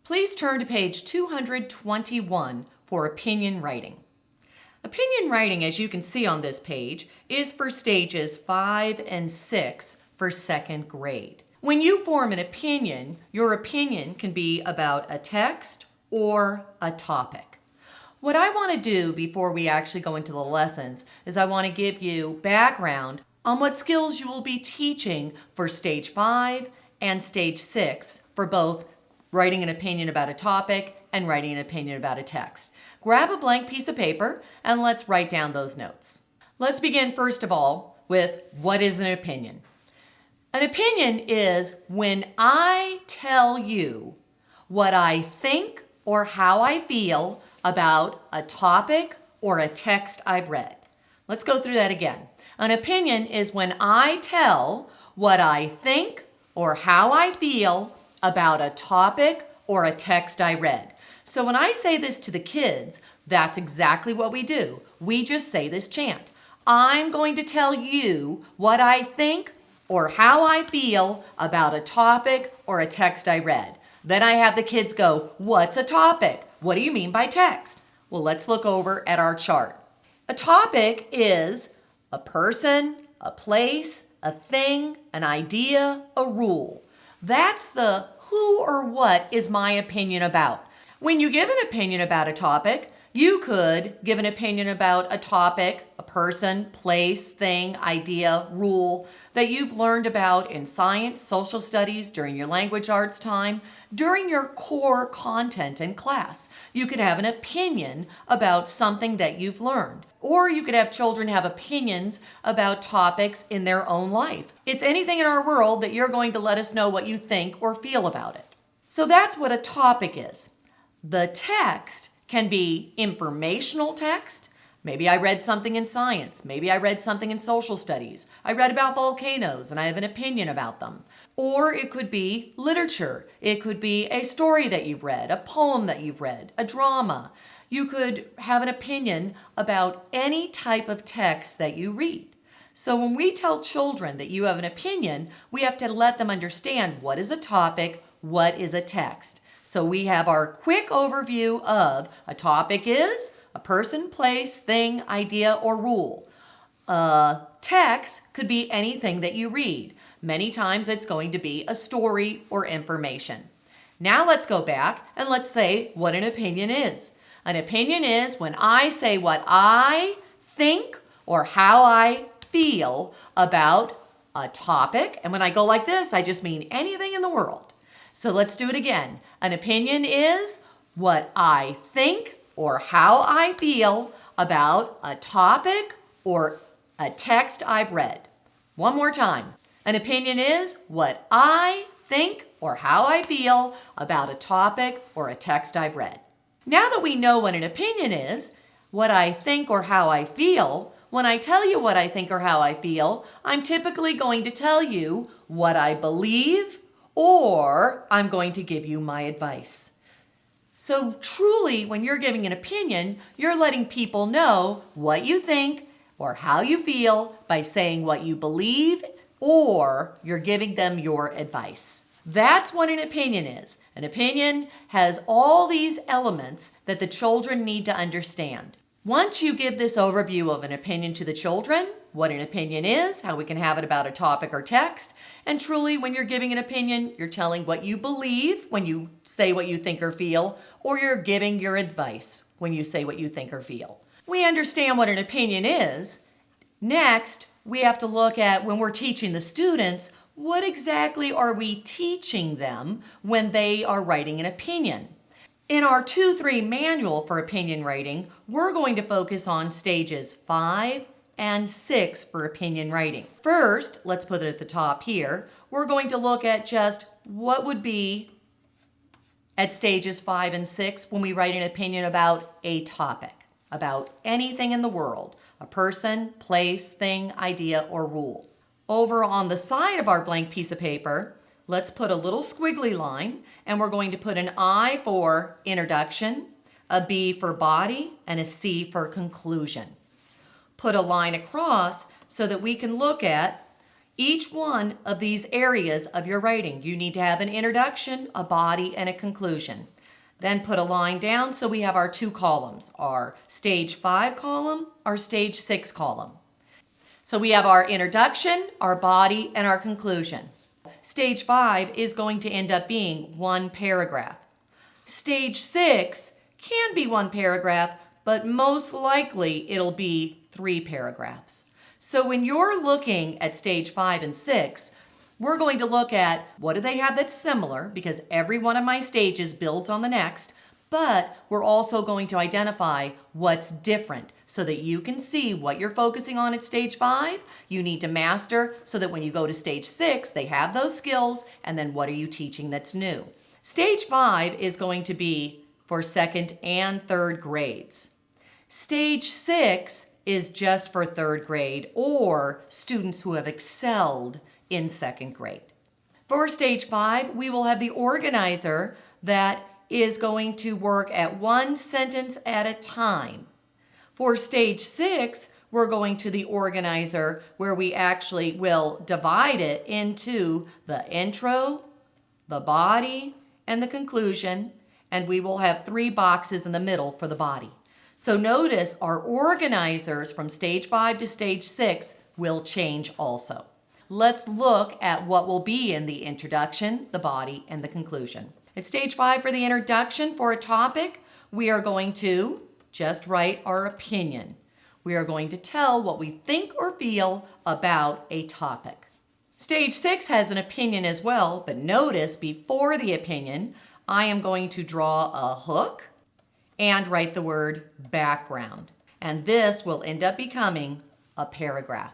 Please turn to page 221 for opinion writing. Opinion writing, as you can see on this page, is for stages 5 and 6 for second grade. When you form an opinion, your opinion can be about a text or a topic. What I want to do before we actually go into the lessons is I want to give you background on what skills you will be teaching for stage 5 and stage 6 for both writing an opinion about a topic and writing an opinion about a text. Grab a blank piece of paper and let's write down those notes. Let's begin first of all with what is an opinion. An opinion is when I tell you what I think or how I feel about a topic or a text I've read. Let's go through that again. An opinion is when I tell what I think or how I feel about a topic or a text I read. So when I say this to the kids, that's exactly what we do. We just say this chant. I'm going to tell you what I think or how I feel about a topic or a text I read. Then I have the kids go, what's a topic? What do you mean by text? Well, let's look over at our chart. A topic is a person, a place, a thing, an idea, a rule. That's the who or what is my opinion about. When you give an opinion about a topic, you could give an opinion about a topic, a person, place, thing, idea, rule that you've learned about in science, social studies, during your language arts time, during your core content in class. You could have an opinion about something that you've learned. Or you could have children have opinions about topics in their own life. It's anything in our world that you're going to let us know what you think or feel about it. So that's what a topic is. The text can be informational text. Maybe I read something in science. Maybe I read something in social studies. I read about volcanoes and I have an opinion about them. Or it could be literature. It could be a story that you've read, a poem that you've read, a drama. You could have an opinion about any type of text that you read. So when we tell children that you have an opinion, we have to let them understand what is a topic, what is a text. So we have our quick overview of a topic is a person, place, thing, idea, or rule. A text could be anything that you read. Many times it's going to be a story or information. Now let's go back and let's say what an opinion is. An opinion is when I say what I think or how I feel about a topic. And when I go like this, I just mean anything in the world. So let's do it again. An opinion is what I think or how I feel about a topic or a text I've read. One more time. An opinion is what I think or how I feel about a topic or a text I've read. Now that we know what an opinion is, what I think or how I feel, when I tell you what I think or how I feel, I'm typically going to tell you what I believe or I'm going to give you my advice. So truly, when you're giving an opinion, you're letting people know what you think or how you feel by saying what you believe or you're giving them your advice. That's what an opinion is. An opinion has all these elements that the children need to understand. Once you give this overview of an opinion to the children, what an opinion is, how we can have it about a topic or text, and truly when you're giving an opinion, you're telling what you believe when you say what you think or feel, or you're giving your advice when you say what you think or feel. We understand what an opinion is. Next, we have to look at when we're teaching the students, what exactly are we teaching them when they are writing an opinion? In our 2-3 manual for opinion writing, we're going to focus on stages 5 and 6 for opinion writing. First, let's put it at the top here, we're going to look at just what would be at stages 5 and 6 when we write an opinion about a topic, about anything in the world, a person, place, thing, idea, or rule. Over on the side of our blank piece of paper, let's put a little squiggly line, and we're going to put an I for introduction, a B for body, and a C for conclusion. Put a line across so that we can look at Each one of these areas of your writing, you need to have an introduction, a body, and a conclusion. Then put a line down so we have our two columns, our stage 5 column, our stage 6 column. So we have our introduction, our body, and our conclusion. Stage 5 is going to end up being one paragraph. Stage 6 can be one paragraph, but most likely it'll be 3 paragraphs. So when you're looking at stage 5 and 6, we're going to look at what do they have that's similar, because every one of my stages builds on the next, but we're also going to identify what's different so that you can see what you're focusing on at stage 5, you need to master so that when you go to stage 6, they have those skills, and then what are you teaching that's new. Stage 5 is going to be for second and third grades. Stage 6 is just for third grade or students who have excelled in second grade. For stage 5, we will have the organizer that is going to work at one sentence at a time. For stage 6, we're going to the organizer where we actually will divide it into the intro, the body, and the conclusion, and we will have 3 boxes in the middle for the body. So notice our organizers from stage 5 to stage 6 will change also. Let's look at what will be in the introduction, the body, and the conclusion. At stage 5 for the introduction for a topic, we are going to just write our opinion. We are going to tell what we think or feel about a topic. Stage 6 has an opinion as well, but notice before the opinion, I am going to draw a hook and write the word background. And this will end up becoming a paragraph.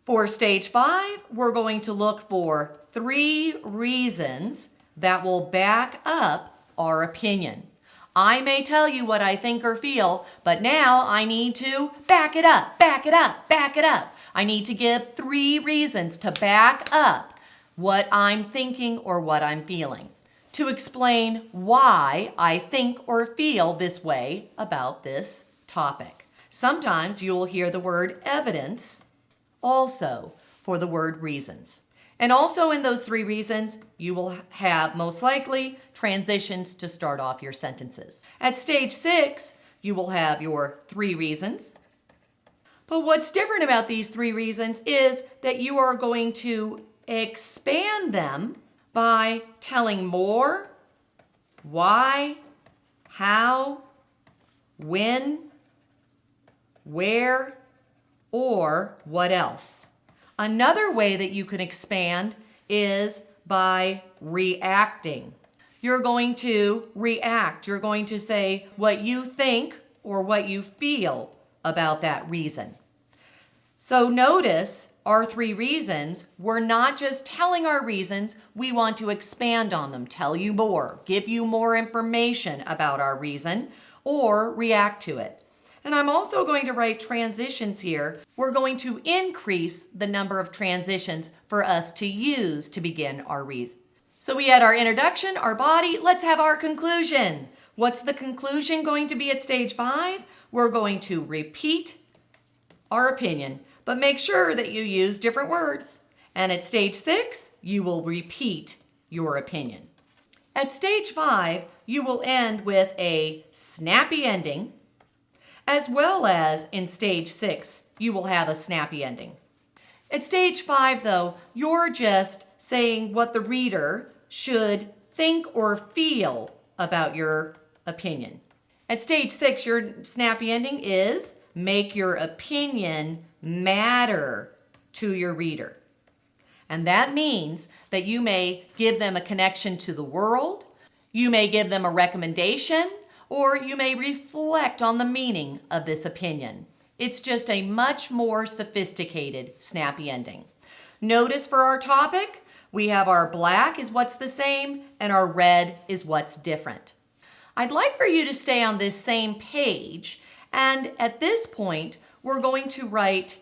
For stage 5, we're going to look for 3 reasons that will back up our opinion. I may tell you what I think or feel, but now I need to back it up, back it up, back it up. I need to give 3 reasons to back up what I'm thinking or what I'm feeling, to explain why I think or feel this way about this topic. Sometimes you will hear the word evidence also for the word reasons. And also in those 3 reasons, you will have most likely transitions to start off your sentences. At stage 6, you will have your 3 reasons. But what's different about these 3 reasons is that you are going to expand them by telling more, why, how, when, where, or what else. Another way that you can expand is by reacting. You're going to react. You're going to say what you think or what you feel about that reason. So notice our 3 reasons, we're not just telling our reasons, we want to expand on them, tell you more, give you more information about our reason, or react to it. And I'm also going to write transitions here. We're going to increase the number of transitions for us to use to begin our reason. So we had our introduction, our body, let's have our conclusion. What's the conclusion going to be at stage 5? We're going to repeat our opinion, but make sure that you use different words. And at stage 6, you will repeat your opinion. At stage 5, you will end with a snappy ending, as well as in stage 6, you will have a snappy ending. At stage 5, though, you're just saying what the reader should think or feel about your opinion. At stage 6, your snappy ending is make your opinion matter to your reader. And that means that you may give them a connection to the world, you may give them a recommendation, or you may reflect on the meaning of this opinion. It's just a much more sophisticated snappy ending. Notice for our topic, we have our black is what's the same and our red is what's different. I'd like for you to stay on this same page, and at this point, we're going to write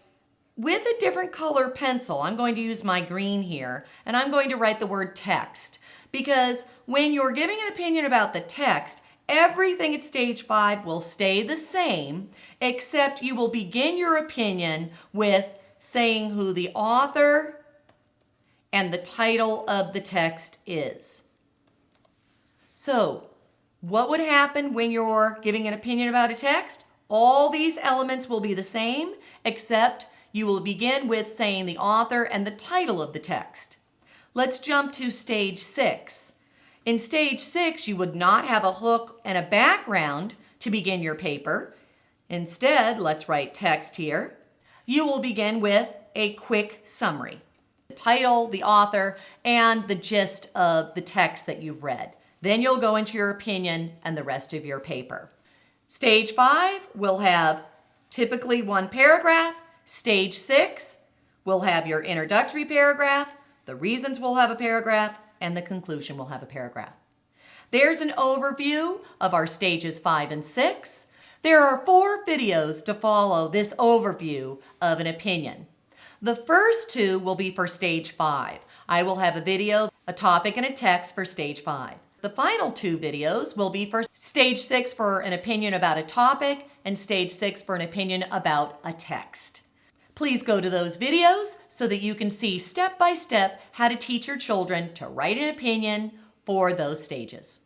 with a different color pencil. I'm going to use my green here, and I'm going to write the word text, because when you're giving an opinion about the text, everything at stage 5 will stay the same, except you will begin your opinion with saying who the author, and the title of the text is. So, what would happen when you're giving an opinion about a text? All these elements will be the same, except you will begin with saying the author and the title of the text. Let's jump to stage 6. In stage 6, you would not have a hook and a background to begin your paper. Instead, let's write text here. You will begin with a quick summary. The title, the author, and the gist of the text that you've read. Then you'll go into your opinion and the rest of your paper. Stage 5 will have typically one paragraph. Stage 6 will have your introductory paragraph, the reasons will have a paragraph, and the conclusion will have a paragraph. There's an overview of our stages 5 and 6. There are 4 videos to follow this overview of an opinion. The first 2 will be for stage 5. I will have a video, a topic, and a text for stage 5. The final 2 videos will be for stage 6 for an opinion about a topic and stage 6 for an opinion about a text. Please go to those videos so that you can see step by step how to teach your children to write an opinion for those stages.